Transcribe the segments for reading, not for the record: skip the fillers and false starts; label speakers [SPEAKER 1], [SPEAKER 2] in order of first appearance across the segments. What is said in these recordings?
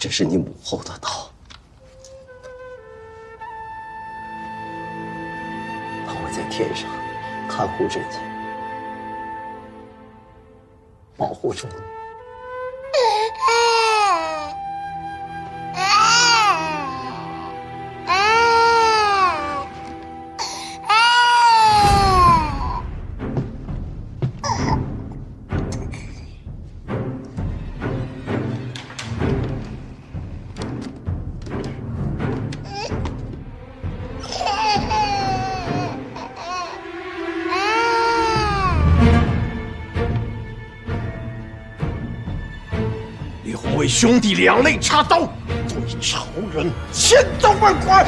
[SPEAKER 1] 这是你母后的刀，她会在天上看护着你，保护着你。
[SPEAKER 2] 为兄弟两肋插刀，对仇人千刀万剐！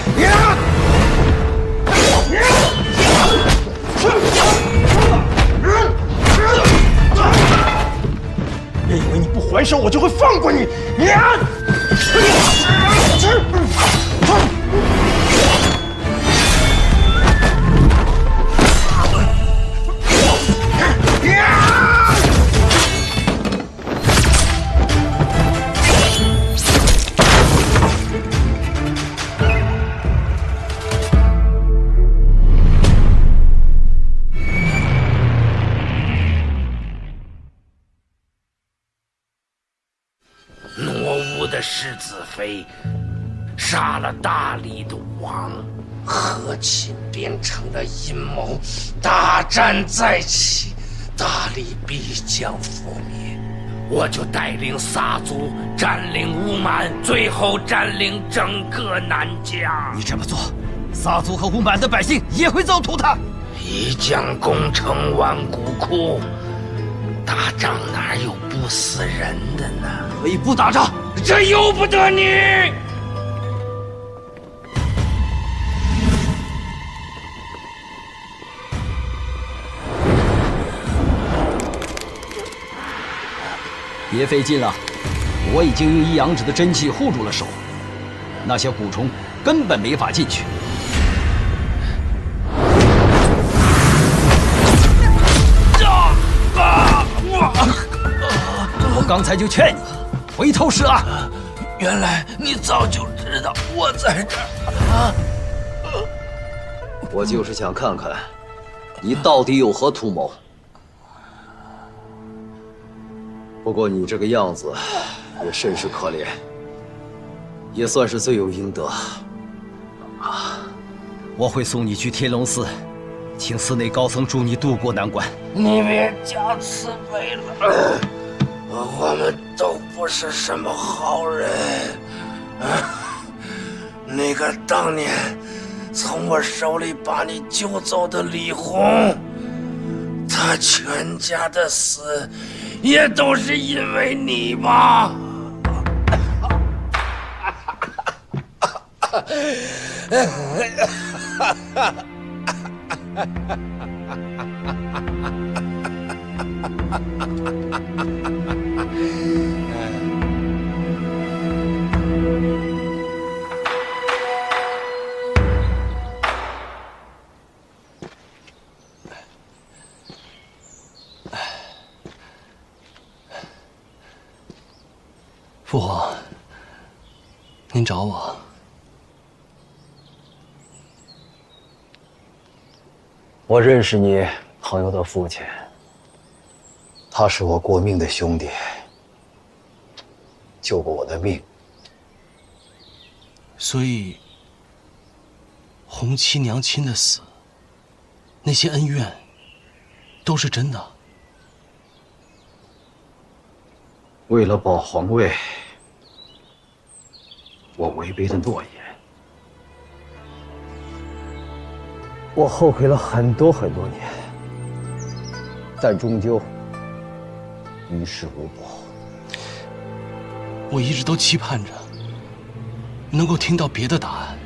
[SPEAKER 2] 别以为你不还手，我就会放过你！
[SPEAKER 3] 世子妃杀了大理的王，和亲变成了阴谋，大战再起，大理必将覆灭。我就带领撒族占领乌满，最后占领整个南疆。
[SPEAKER 4] 你这么做，撒族和乌满的百姓也会遭屠的。
[SPEAKER 3] 一将功成万骨枯，打仗哪有不死人的呢？
[SPEAKER 4] 可以不打仗，
[SPEAKER 3] 这由不得你。
[SPEAKER 4] 别费劲了，我已经用一阳指的真气护住了手，那些蛊虫根本没法进去。我刚才就劝你回头是岸。
[SPEAKER 3] 原来你早就知道我在这儿啊！
[SPEAKER 1] 我就是想看看，你到底有何图谋。不过你这个样子，也甚是可怜，也算是罪有应得。
[SPEAKER 4] 我会送你去天龙寺，请寺内高僧助你渡过难关。
[SPEAKER 3] 你别讲慈悲了，我们都不是什么好人。那个当年从我手里把你救走的李红，他全家的死也都是因为你吧？
[SPEAKER 5] 父皇，您找我？
[SPEAKER 1] 我认识你朋友的父亲，他是我过命的兄弟，救过我的命。
[SPEAKER 5] 所以，红七娘亲的死，那些恩怨，都是真的。
[SPEAKER 1] 为了保皇位，我违背了诺言，我后悔了很多年，但终究于事无补。
[SPEAKER 5] 我一直都期盼着能够听到别的答案。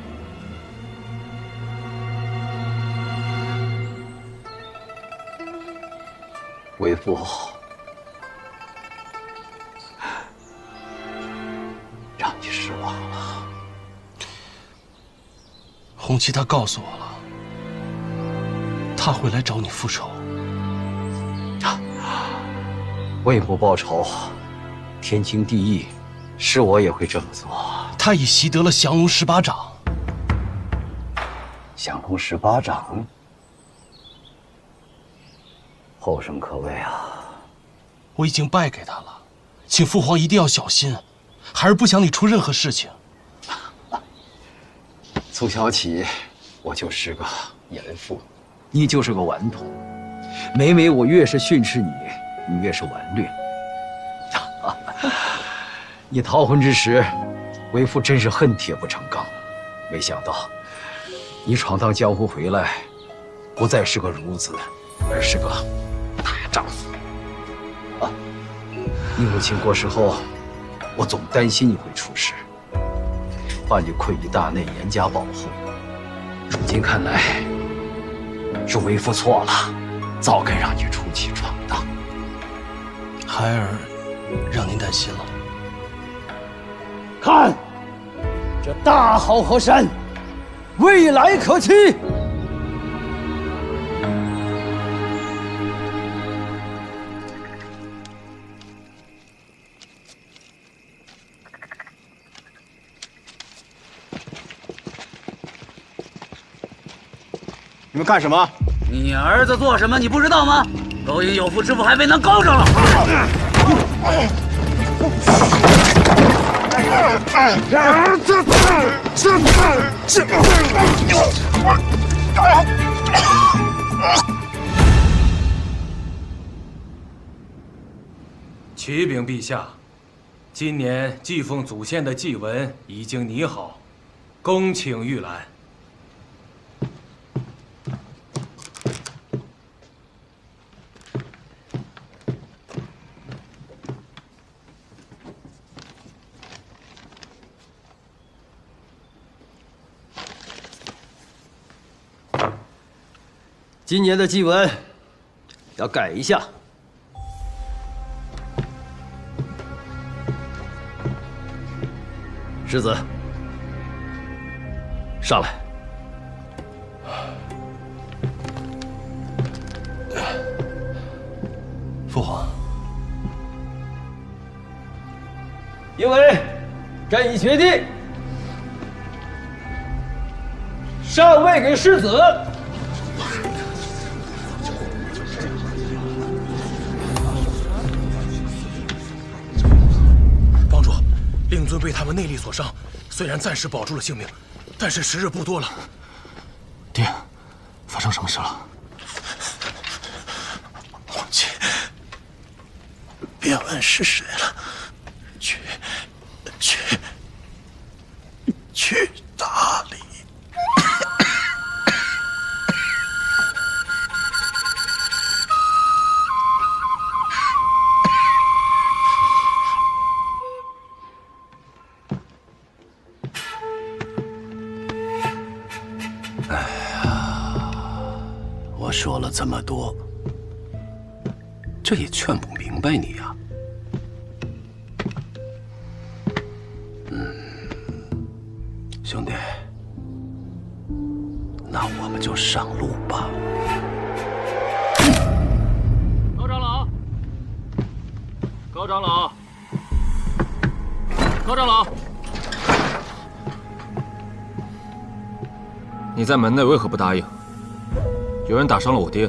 [SPEAKER 1] 为父让你失望了。
[SPEAKER 5] 红七她告诉我了，她会来找你复仇。
[SPEAKER 1] 为母报仇，天经地义，
[SPEAKER 4] 是我也会这么做。
[SPEAKER 5] 他已习得了降龙18掌。
[SPEAKER 4] 降龙18掌，后生可畏啊！
[SPEAKER 5] 我已经败给他了，请父皇一定要小心，孩儿不想你出任何事情。
[SPEAKER 4] 从小起，我就是个严父，你就是个顽童。每每我越是训斥你，你越是顽劣。你逃婚之时，为父真是恨铁不成钢。没想到，你闯荡江湖回来，不再是个孺子，而是个大丈夫。啊！你母亲过世后，我总担心你会出事，怕你愧于大内，严加保护。如今看来，是为父错了，早该让你出去闯荡。
[SPEAKER 5] 孩儿让您担心了。
[SPEAKER 1] 看，这大好河山，未来可期。
[SPEAKER 2] 你们干什么？
[SPEAKER 6] 你儿子做什么你不知道吗？勾引有妇之夫还未能高长老。
[SPEAKER 7] 启禀陛下，今年祭奉祖先的祭文已经拟好，恭请御览。
[SPEAKER 4] 今年的祭文要改一下。世子，上来。
[SPEAKER 5] 父皇，
[SPEAKER 1] 因为朕已决定，禅位给世子。
[SPEAKER 5] 令尊被他们内力所伤，虽然暂时保住了性命，但是时日不多了。爹，发生什么事了？
[SPEAKER 2] 皇亲，别问是谁了，去大理。
[SPEAKER 3] 说了这么多，这也劝不明白你呀。兄弟，那我们就上路吧。
[SPEAKER 7] 高长老，高长老，高长老，你在门内为何不答应？有人打伤了我爹，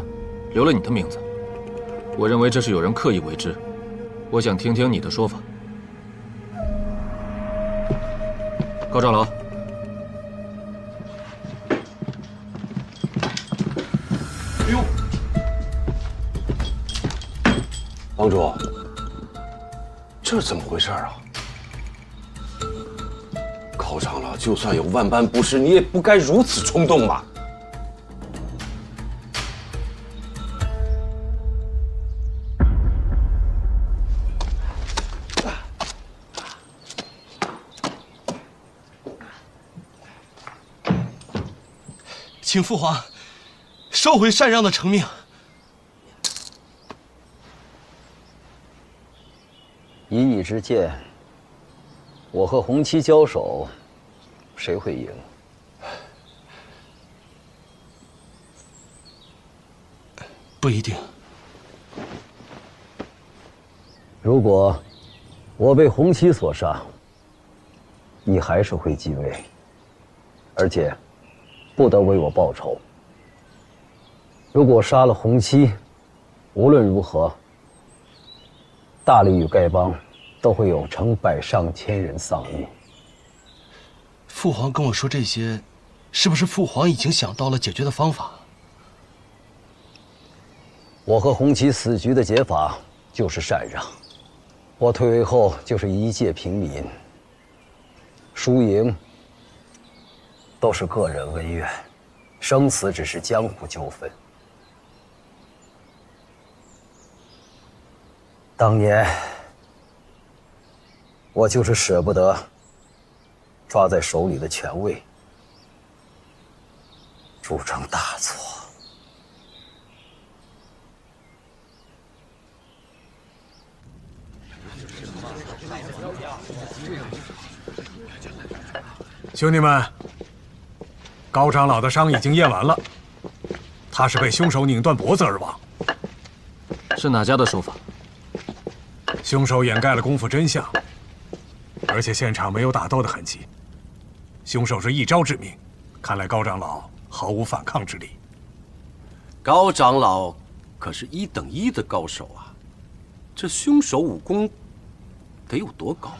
[SPEAKER 7] 留了你的名字。我认为这是有人刻意为之，我想听听你的说法。高长老，
[SPEAKER 3] 哎呦，帮主，这是怎么回事啊？高长老，就算有万般不是，你也不该如此冲动吧？
[SPEAKER 5] 请父皇收回禅让的成命。
[SPEAKER 4] 以你之见，我和红旗交手，谁会赢？
[SPEAKER 5] 不一定。
[SPEAKER 1] 如果我被红旗所杀，你还是会继位，而且不得为我报仇。如果杀了洪七，无论如何，大理与丐帮都会有成百上千人丧命。
[SPEAKER 5] 父皇跟我说这些，是不是父皇已经想到了解决的方法？
[SPEAKER 1] 我和洪七死局的解法就是禅让。我退位后就是一介平民，输赢都是个人恩怨，生死只是江湖纠纷。当年我就是舍不得抓在手里的权位，铸成大错。
[SPEAKER 8] 兄弟们，高长老的伤已经验完了，他是被凶手拧断脖子而亡。
[SPEAKER 7] 是哪家的手法？
[SPEAKER 8] 凶手掩盖了功夫真相，而且现场没有打斗的痕迹。凶手是一招致命，看来高长老毫无反抗之力。
[SPEAKER 2] 高长老可是1等1的高手啊，这凶手武功得有多高？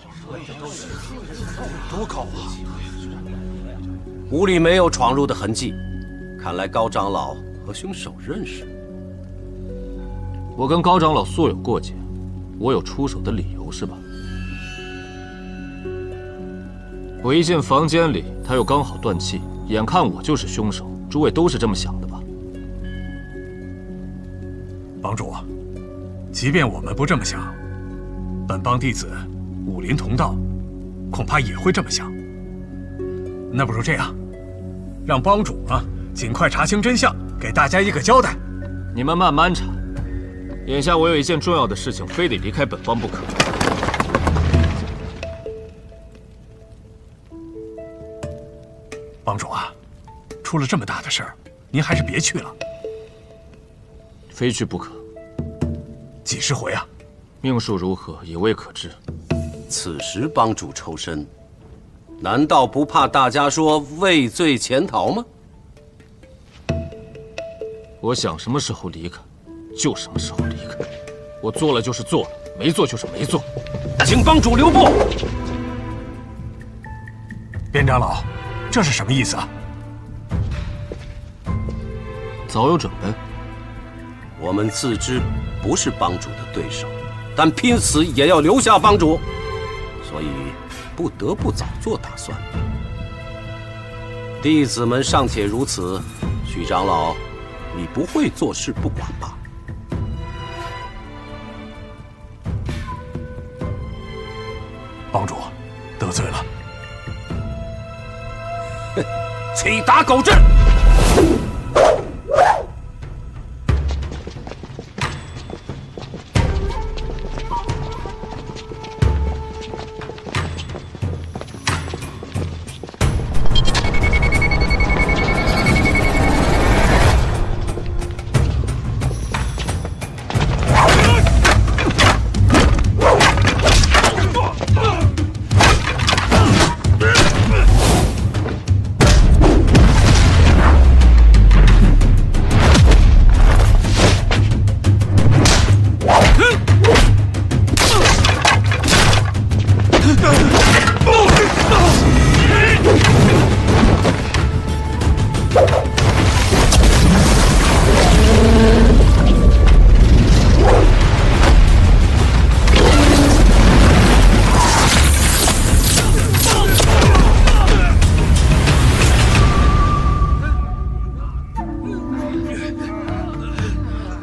[SPEAKER 5] 多高啊！
[SPEAKER 2] 屋里没有闯入的痕迹，看来高长老和凶手认识。
[SPEAKER 7] 我跟高长老素有过节，我有出手的理由是吧？我一进房间里，他又刚好断气，眼看我就是凶手，诸位都是这么想的吧？
[SPEAKER 8] 帮主，即便我们不这么想，本帮弟子武林同道，恐怕也会这么想。那不如这样，让帮主尽快查清真相，给大家一个交代。
[SPEAKER 7] 你们慢慢查，眼下我有一件重要的事情，非得离开本帮不可。
[SPEAKER 8] 帮主啊，出了这么大的事儿，您还是别去了。
[SPEAKER 7] 非去不可。
[SPEAKER 8] 几十回啊？
[SPEAKER 7] 命数如何，也未可知。
[SPEAKER 2] 此时帮主抽身，难道不怕大家说畏罪潜逃吗？
[SPEAKER 7] 我想什么时候离开，就什么时候离开。我做了就是做了，没做就是没做。
[SPEAKER 2] 请帮主留步。
[SPEAKER 8] 边长老，这是什么意思啊？
[SPEAKER 7] 早有准备。
[SPEAKER 2] 我们自知不是帮主的对手，但拼死也要留下帮主，所以不得不早做打算。弟子们尚且如此，许长老，你不会坐视不管吧？
[SPEAKER 8] 帮主，得罪了。
[SPEAKER 2] 起打狗阵！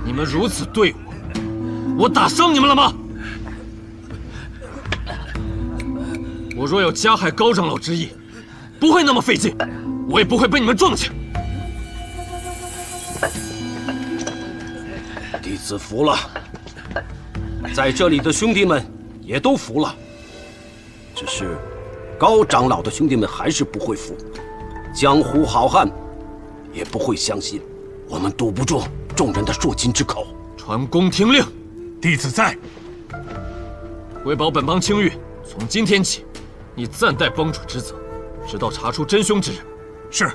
[SPEAKER 7] 你们如此对我，我打伤你们了吗？我若有加害高长老之意，不会那么费劲，我也不会被你们撞下。
[SPEAKER 2] 弟子服了，在这里的兄弟们也都服了，只是高长老的兄弟们还是不会服，江湖好汉也不会相信，我们堵不住众人的烁金之口。
[SPEAKER 7] 传宫听令，
[SPEAKER 8] 弟子在。
[SPEAKER 7] 为保本帮清誉，从今天起，你暂代帮主之责，直到查出真凶之人。
[SPEAKER 8] 是。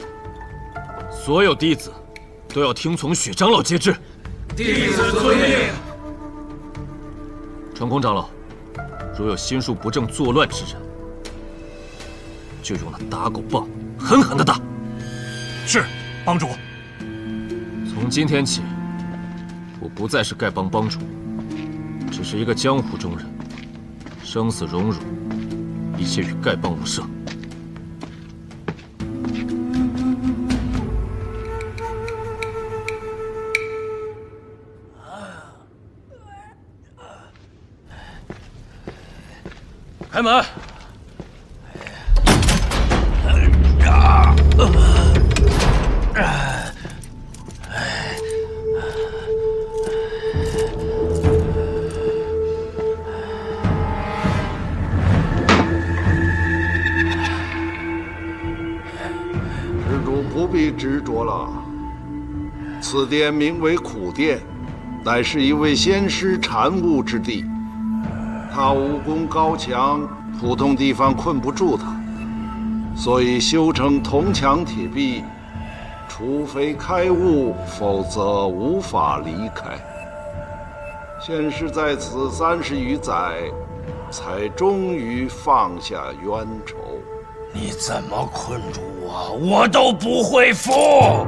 [SPEAKER 7] 所有弟子都要听从许长老节制。
[SPEAKER 3] 弟子遵命。
[SPEAKER 7] 传空长老，如有心术不正、作乱之人，就用那打狗棒狠狠地打。
[SPEAKER 8] 是，帮主。
[SPEAKER 7] 从今天起，我不再是丐帮帮主，只是一个江湖中人，生死荣辱，一切与丐帮无涉。
[SPEAKER 5] 开门！
[SPEAKER 9] 施主不必执着了，此殿名为苦殿，乃是一位仙师禅悟之地。他武功高强，普通地方困不住他，所以修成铜墙铁壁，除非开悟，否则无法离开。仙师在此30余载，才终于放下冤仇。
[SPEAKER 3] 你怎么困住我，我都不会服。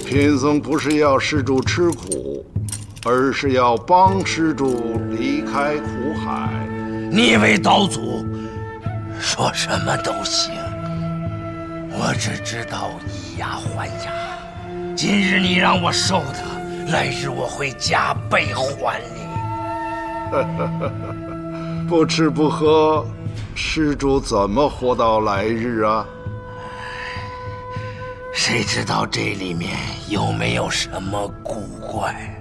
[SPEAKER 9] 贫僧不是要施主吃苦，而是要帮施主离开苦海。
[SPEAKER 3] 你为道祖，说什么都行。我只知道以牙还牙。今日你让我受的，来日我会加倍还你。
[SPEAKER 9] 不吃不喝，施主怎么活到来日啊？
[SPEAKER 3] 谁知道这里面有没有什么古怪？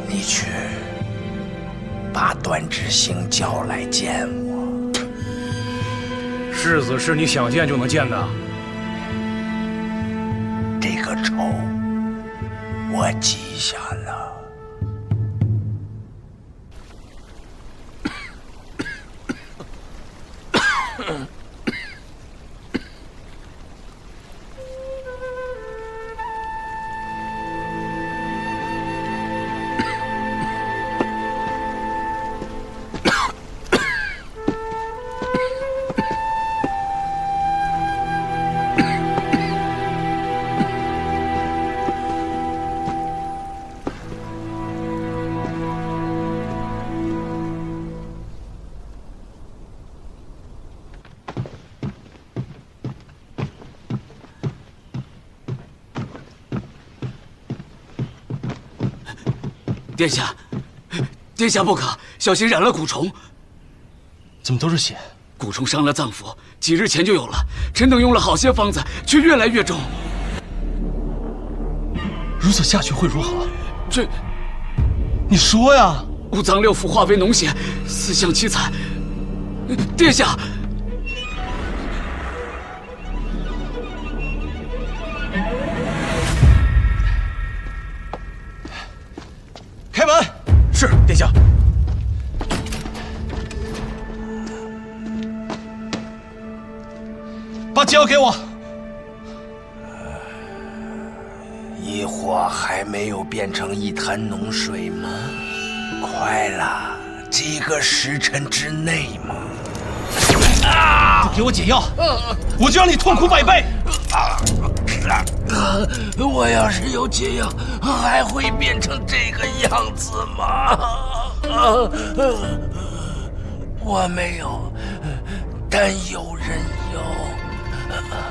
[SPEAKER 3] 你去把段之行叫来见我。
[SPEAKER 5] 世子是你想见就能见的。
[SPEAKER 3] 这个仇我记下了。
[SPEAKER 6] 殿下，殿下不可小心染了蛊虫。
[SPEAKER 5] 怎么都是血？
[SPEAKER 6] 蛊虫伤了脏腑，几日前就有了。臣等用了好些方子，却越来越重。
[SPEAKER 5] 如此下去会如何？
[SPEAKER 6] 这，
[SPEAKER 5] 你说呀！
[SPEAKER 6] 五脏六腑化为脓血，死相凄惨。殿下。
[SPEAKER 5] 开门！是，殿下。把解药给我。
[SPEAKER 3] 疑惑还没有变成一滩脓水吗？快了，几个时辰之内嘛。
[SPEAKER 5] 不给我解药，我就让你痛苦100倍。
[SPEAKER 3] 我要是有解药，还会变成这个样子吗？我没有，但有人有。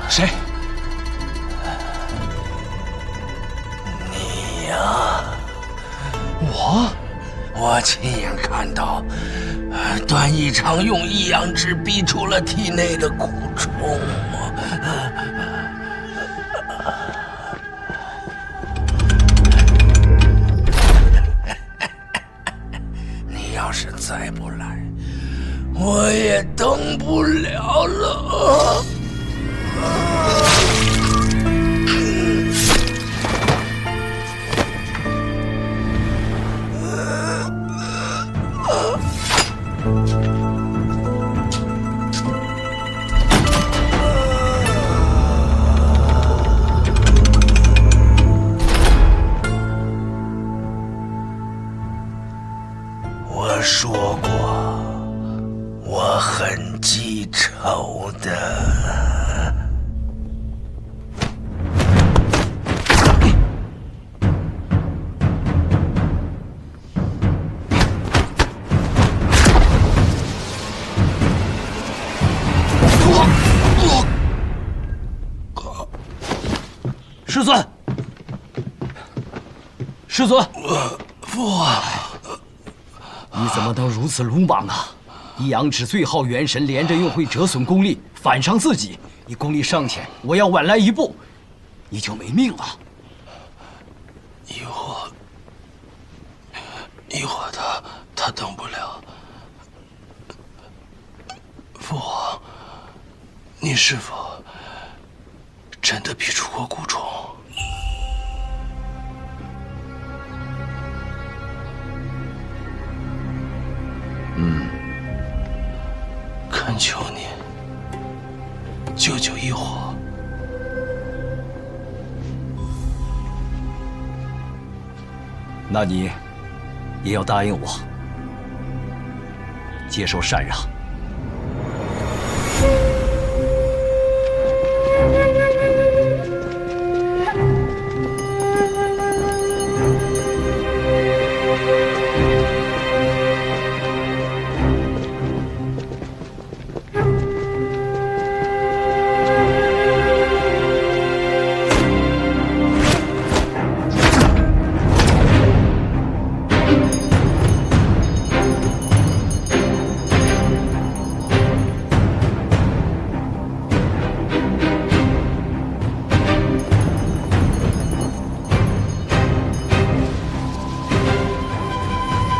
[SPEAKER 5] 谁？
[SPEAKER 3] 你呀。我亲眼看到，段义长用异阳之逼出了体内的蛊虫。你要是再不来，我也等不了了。说过，我很记仇的。
[SPEAKER 1] 师尊，师尊，
[SPEAKER 3] 父王，
[SPEAKER 1] 你怎么能如此鲁莽呢？一阳指最好元神，连着又会折损功力，反伤自己。你功力尚浅，我要晚来一步，你就没命了。
[SPEAKER 3] 一会儿他等不了。父王，你是否真的比出过蛊虫？恳求你救救一火。
[SPEAKER 1] 那你也要答应我，接受禅让。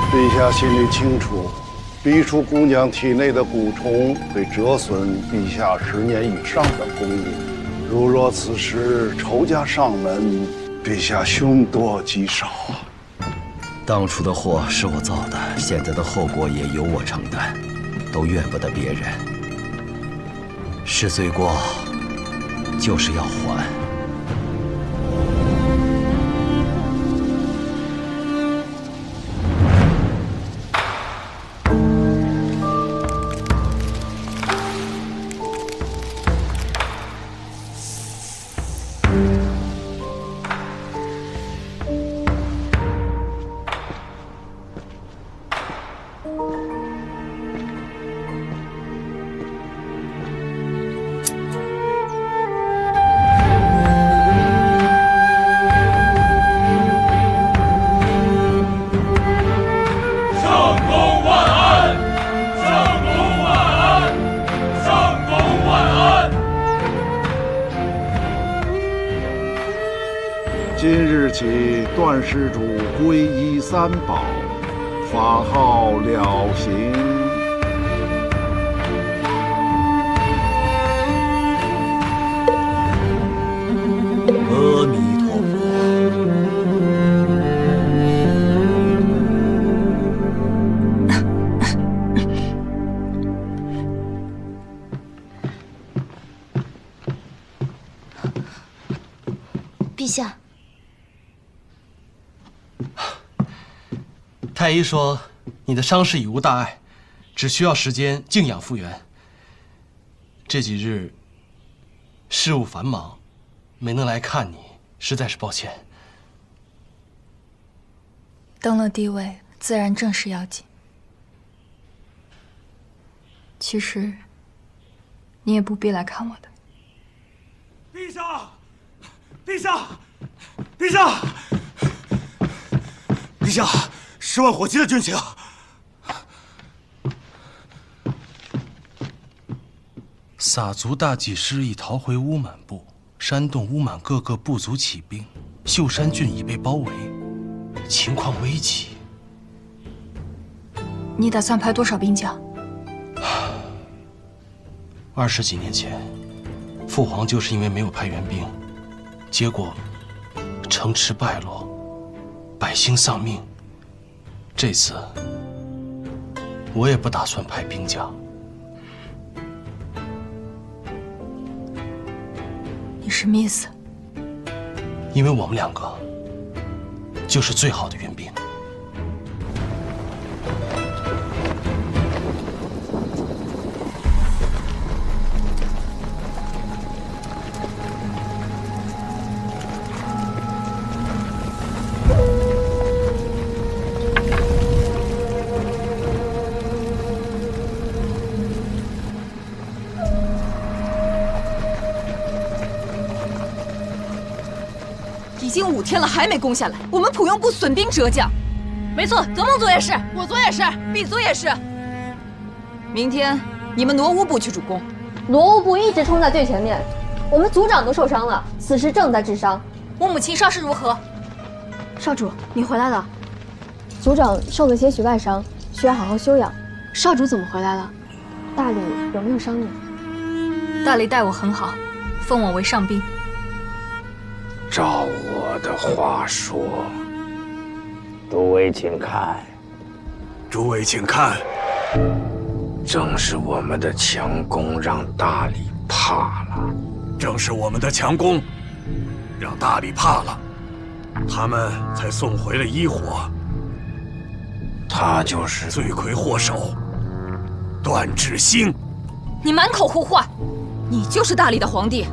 [SPEAKER 9] 陛下心里清楚，逼出姑娘体内的蛊虫会折损陛下10年以上的功力。如若此时仇家上门，陛下凶多吉少啊！
[SPEAKER 1] 当初的祸是我造的，现在的后果也由我承担，都怨不得别人。是罪过，就是要还。
[SPEAKER 9] 今日起，段施主皈依三宝，法号了行。
[SPEAKER 1] 阿弥陀佛。
[SPEAKER 10] 陛下。
[SPEAKER 5] 太医说，你的伤势已无大碍，只需要时间静养复原。这几日事务繁忙，没能来看你，实在是抱歉。
[SPEAKER 10] 登了帝位，自然正事要紧。其实，你也不必来看我的。
[SPEAKER 11] 陛下，陛下，陛下，陛下！10万火急的军情。
[SPEAKER 5] 撒族大祭失意逃回乌满部，煽动乌满各个部族起兵，秀山郡已被包围，情况危急。
[SPEAKER 10] 你打算派多少兵将
[SPEAKER 5] ？20几年前，父皇就是因为没有派援兵，结果城池败落，百姓丧命。这次我也不打算派兵将。
[SPEAKER 10] 你什么意思？
[SPEAKER 5] 因为我们2个就是最好的援兵。
[SPEAKER 12] 天了还没攻下来，我们普用部损兵折将。
[SPEAKER 13] 没错，泽梦族也是，我族也是，
[SPEAKER 12] 敝族也是。明天你们挪乌部去主攻。
[SPEAKER 14] 挪乌部一直冲在最前面，我们族长都受伤了，此时正在治伤。
[SPEAKER 13] 我母亲伤势如何？
[SPEAKER 14] 少主，你回来了。族长受了些许外伤，需要好好休养。少主怎么回来了？大理有没有伤你？
[SPEAKER 12] 大理待我很好，封我为上宾。
[SPEAKER 3] 照我的话说，诸位请看，
[SPEAKER 8] 诸位请看，
[SPEAKER 3] 正是我们的强攻让大理怕了，
[SPEAKER 8] 正是我们的强攻让大理怕了，他们才送回了伊火。
[SPEAKER 3] 他就是
[SPEAKER 8] 罪魁祸首，段志兴。
[SPEAKER 12] 你满口胡话，你就是大理的皇帝。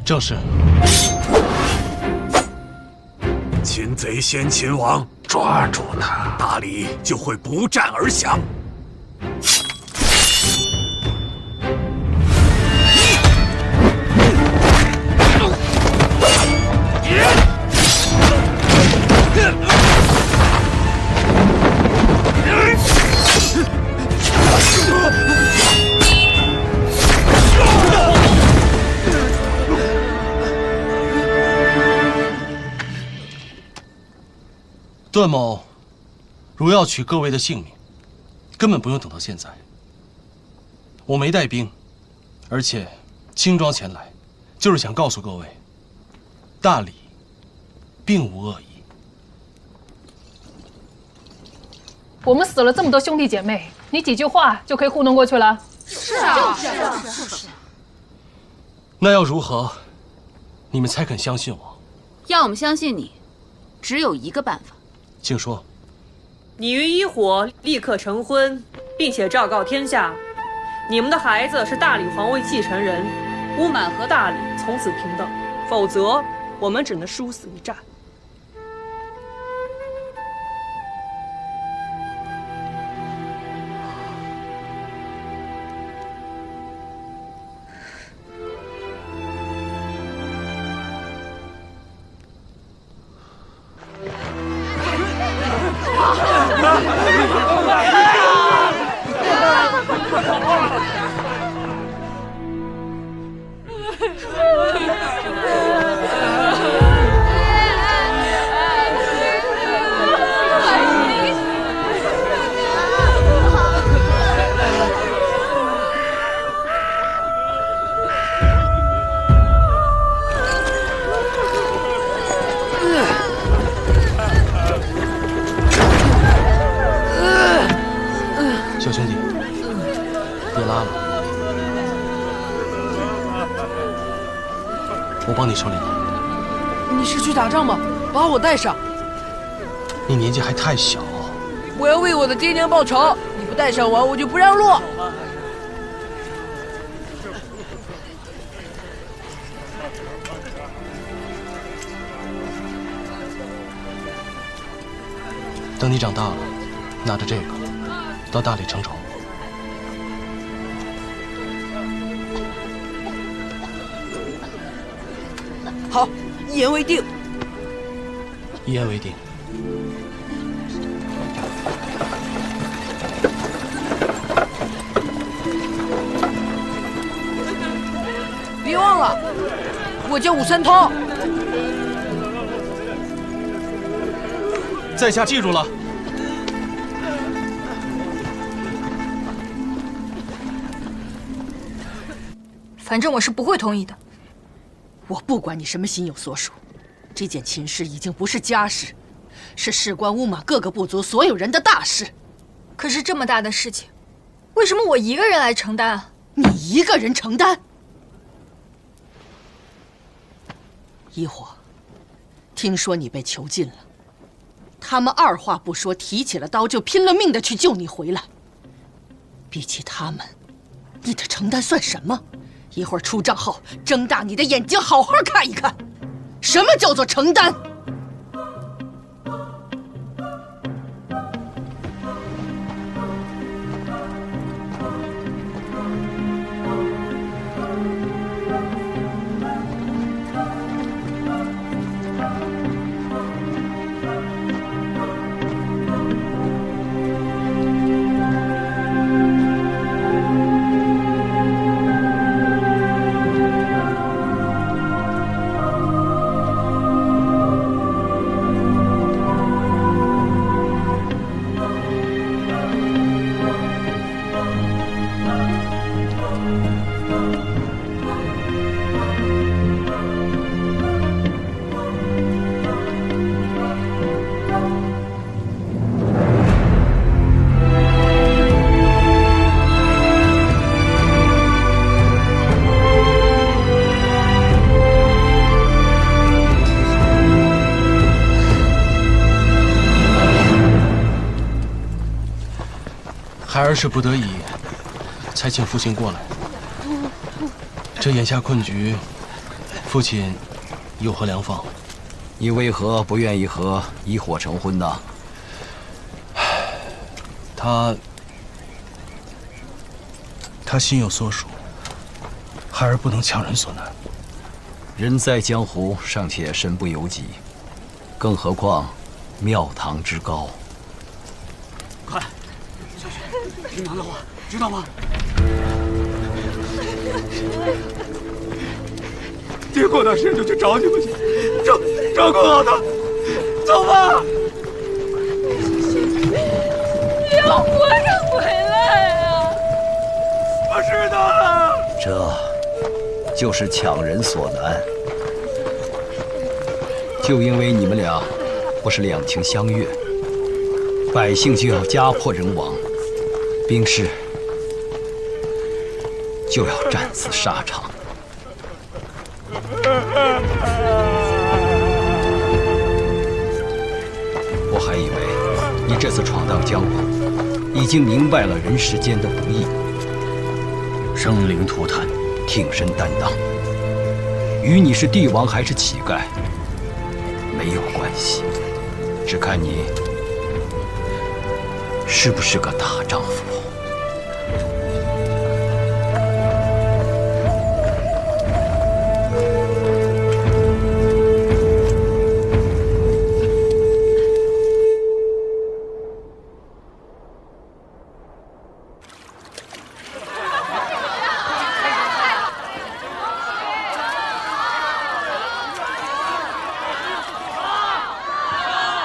[SPEAKER 5] 正是。
[SPEAKER 8] 擒贼先擒王，
[SPEAKER 3] 抓住他，
[SPEAKER 8] 大理就会不战而降。
[SPEAKER 5] 段某，如要取各位的性命，根本不用等到现在。我没带兵，而且轻装前来，就是想告诉各位，大理并无恶意。
[SPEAKER 15] 我们死了这么多兄弟姐妹，你几句话就可以糊弄过去了？
[SPEAKER 13] 是啊，
[SPEAKER 12] 就是。
[SPEAKER 5] 那要如何，你们才肯相信我？
[SPEAKER 13] 要我们相信你，只有一个办法。
[SPEAKER 5] 请说。
[SPEAKER 16] 你与伊火立刻成婚，并且昭告天下，你们的孩子是大理皇位继承人，乌满和大理从此平等，否则我们只能殊死一战。
[SPEAKER 5] 小兄弟，别拉了，我帮你手里拿。
[SPEAKER 17] 你是去打仗吗？把我带上。
[SPEAKER 5] 你年纪还太小，
[SPEAKER 17] 我要为我的爹娘报仇。你不带上我，我就不让路。
[SPEAKER 5] 等你长大了，拿着这个到大理成仇。
[SPEAKER 17] 好，一言为定。
[SPEAKER 5] 一言为定。
[SPEAKER 17] 别忘了，我叫武三通。
[SPEAKER 5] 在下记住了。
[SPEAKER 12] 反正我是不会同意的。
[SPEAKER 17] 我不管你什么心有所属，这件秦事已经不是家事，是事关乌马各个部族所有人的大事。
[SPEAKER 12] 可是这么大的事情，为什么我一个人来承担啊？
[SPEAKER 17] 你一个人承担？一火，听说你被囚禁了，他们二话不说，提起了刀就拼了命的去救你回来。比起他们，你的承担算什么？一会儿出帐后，睁大你的眼睛，好好看一看，什么叫做承担？
[SPEAKER 5] 孩儿是不得已才请父亲过来。这眼下困局，父亲有何良方？
[SPEAKER 4] 你为何不愿意和一火成婚呢？
[SPEAKER 5] 他心有所属，孩儿不能强人所难。
[SPEAKER 4] 人在江湖尚且身不由己，更何况庙堂之高。
[SPEAKER 6] 快，听娘的话，知道吗？
[SPEAKER 11] 爹过段时间就去找你们去，照顾好他。走吧。
[SPEAKER 18] 你要活着回来啊！
[SPEAKER 11] 我知道了。
[SPEAKER 4] 这就是强人所难。就因为你们俩不是两情相悦，百姓就要家破人亡，兵士就要战死沙场。我还以为你这次闯荡江湖，已经明白了人世间的不易，生灵涂炭，挺身担当，与你是帝王还是乞丐没有关系，只看你是不是个大丈夫。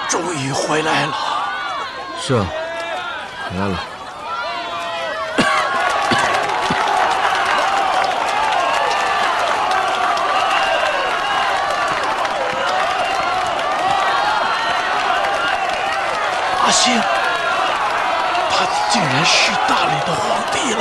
[SPEAKER 5] 终于回来了。
[SPEAKER 7] 是啊，来了。
[SPEAKER 5] 阿星，他竟然是大理的皇帝了。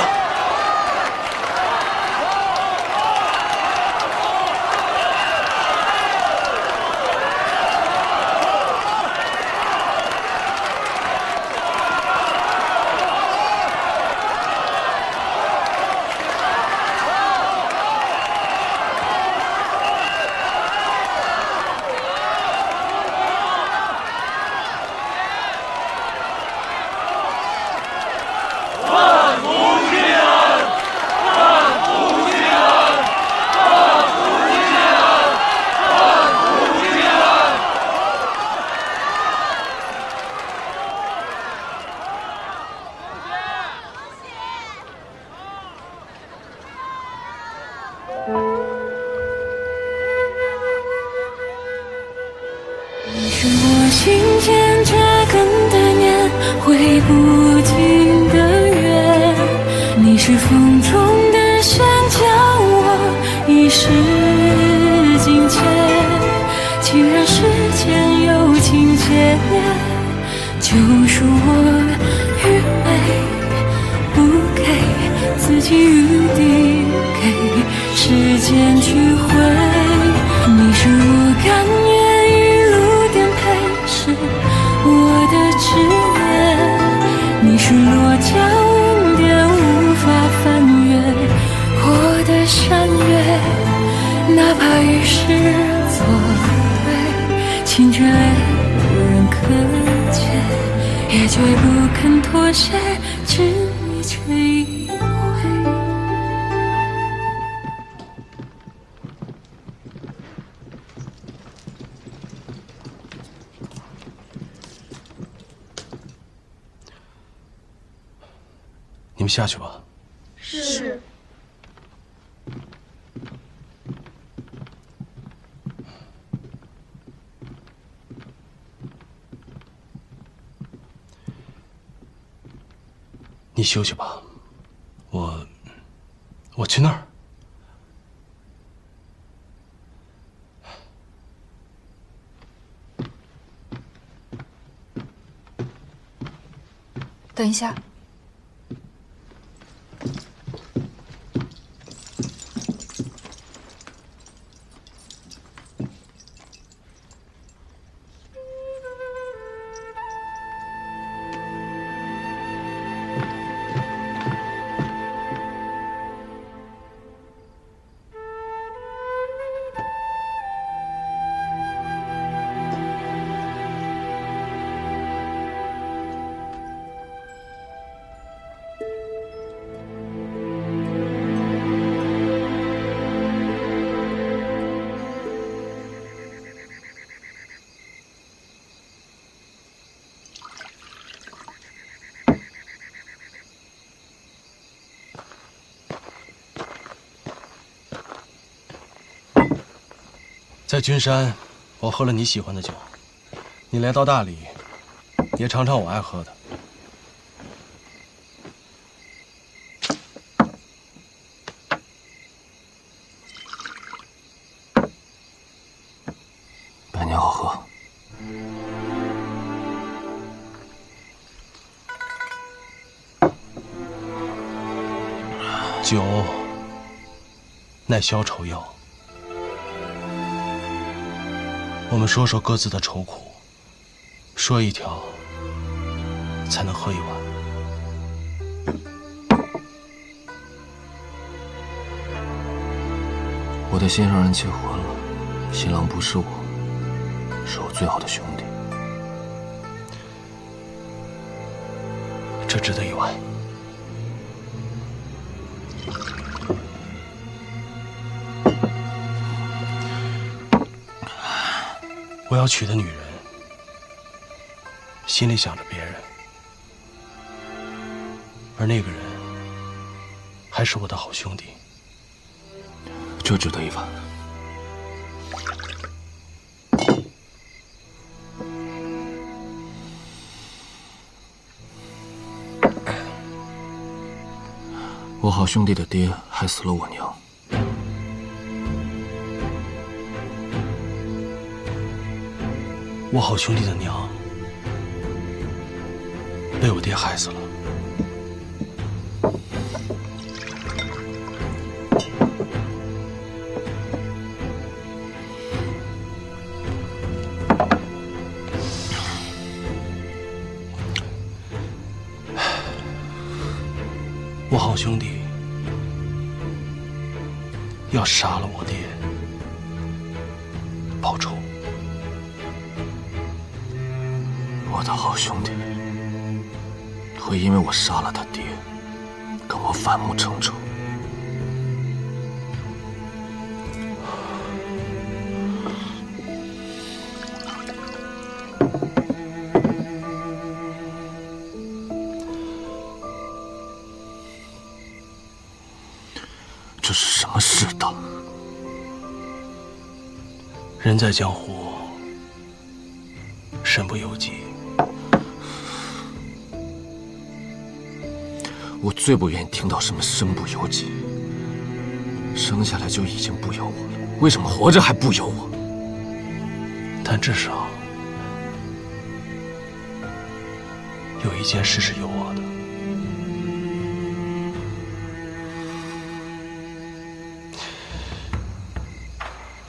[SPEAKER 18] 你是我心间扎根的念，挥不尽的缘。你是风中的线，将我一世境界。既然世间有情劫，救赎我愚昧，不给自己余地，给时间去回。你是我甘愿一路颠沛，是我的执念。你是落脚云巅，无法翻越我的山岳。哪怕与世作对，情却无人可见，也绝不肯妥协，执迷却一回。
[SPEAKER 5] 你们下去吧。
[SPEAKER 18] 是。
[SPEAKER 5] 你休息吧，我去那儿。
[SPEAKER 12] 等一下。
[SPEAKER 5] 在君山，我喝了你喜欢的酒，你来到大理，也尝尝我爱喝的。
[SPEAKER 7] 百年好喝。
[SPEAKER 5] 酒乃消愁药。我们说说各自的愁苦，说一条，才能喝一碗。
[SPEAKER 7] 我的心上人结婚了，新郎不是我，是我最好的兄弟。
[SPEAKER 5] 这值得一碗。我要娶的女人，心里想着别人，而那个人还是我的好兄弟。
[SPEAKER 7] 这值得一碗。我好兄弟的爹害死了我娘。
[SPEAKER 5] 我好兄弟的娘被我爹害死了。我好兄弟要杀了我爹报仇。
[SPEAKER 7] 我的好兄弟会因为我杀了他爹，跟我反目成仇。这是什么世道？
[SPEAKER 5] 人在江湖，身不由己。
[SPEAKER 7] 我最不愿意听到什么身不由己。生下来就已经不由我了，为什么活着还不由我？
[SPEAKER 5] 但至少有一件事是由我的。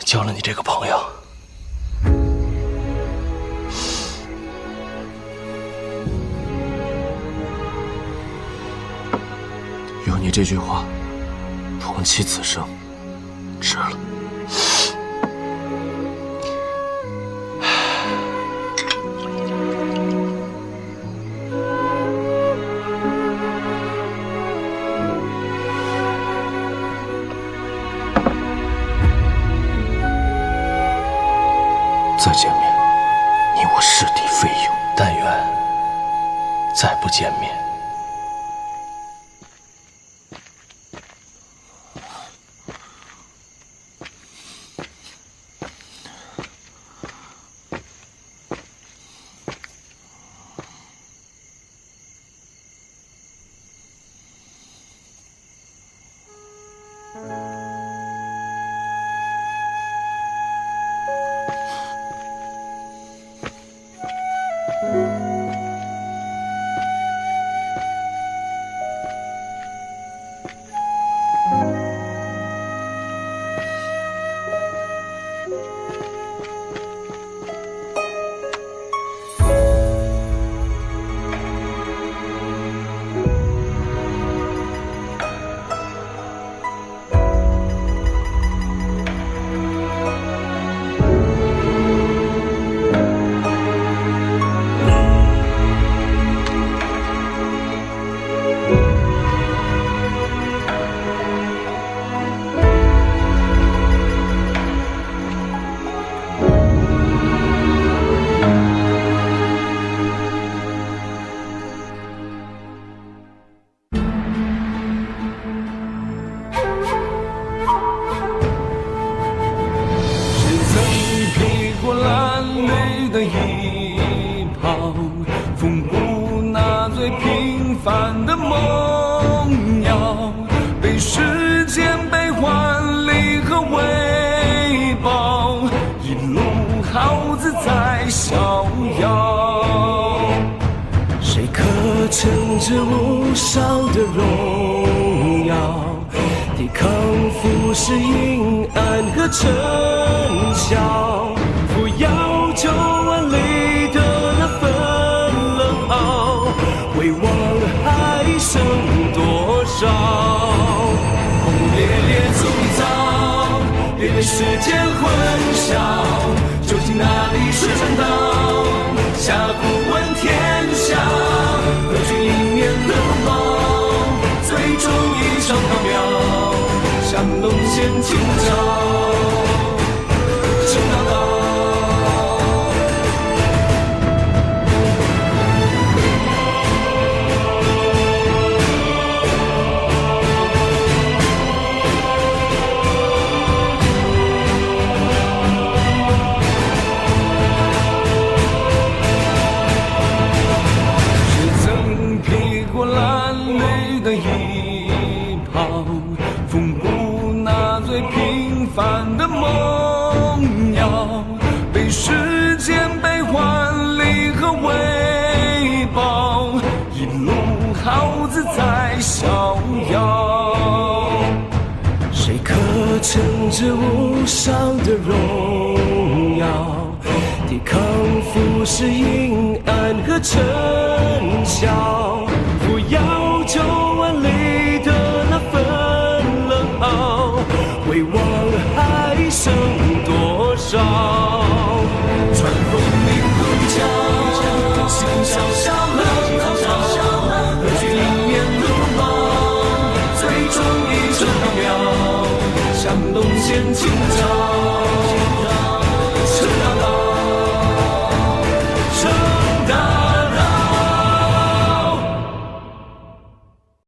[SPEAKER 5] 交了你这个朋友。
[SPEAKER 7] 有你这句话，同期此生，值了。再见面，你我师弟费勇。
[SPEAKER 5] 但愿再不见面。
[SPEAKER 11] 一旁，缝补那最平凡的梦谣，被时间悲欢离合为报，一路好自在逍遥。谁可称这无上的荣耀？抵抗浮世阴暗和尘嚣，不要求万里的那份冷傲，回望还剩多少？轰烈烈走早，别被时间混淆，究竟哪里是正道？下不问天下，何惧迎面的风暴？最终一场缥缈，向东线今朝，正大道。是曾披过蓝绿的衣袍，缝补那最平凡的梦谣，被时间悲欢离合为报，一路好自在逍遥。谁可称这无上的荣耀？抵抗浮世阴暗和尘嚣，不要求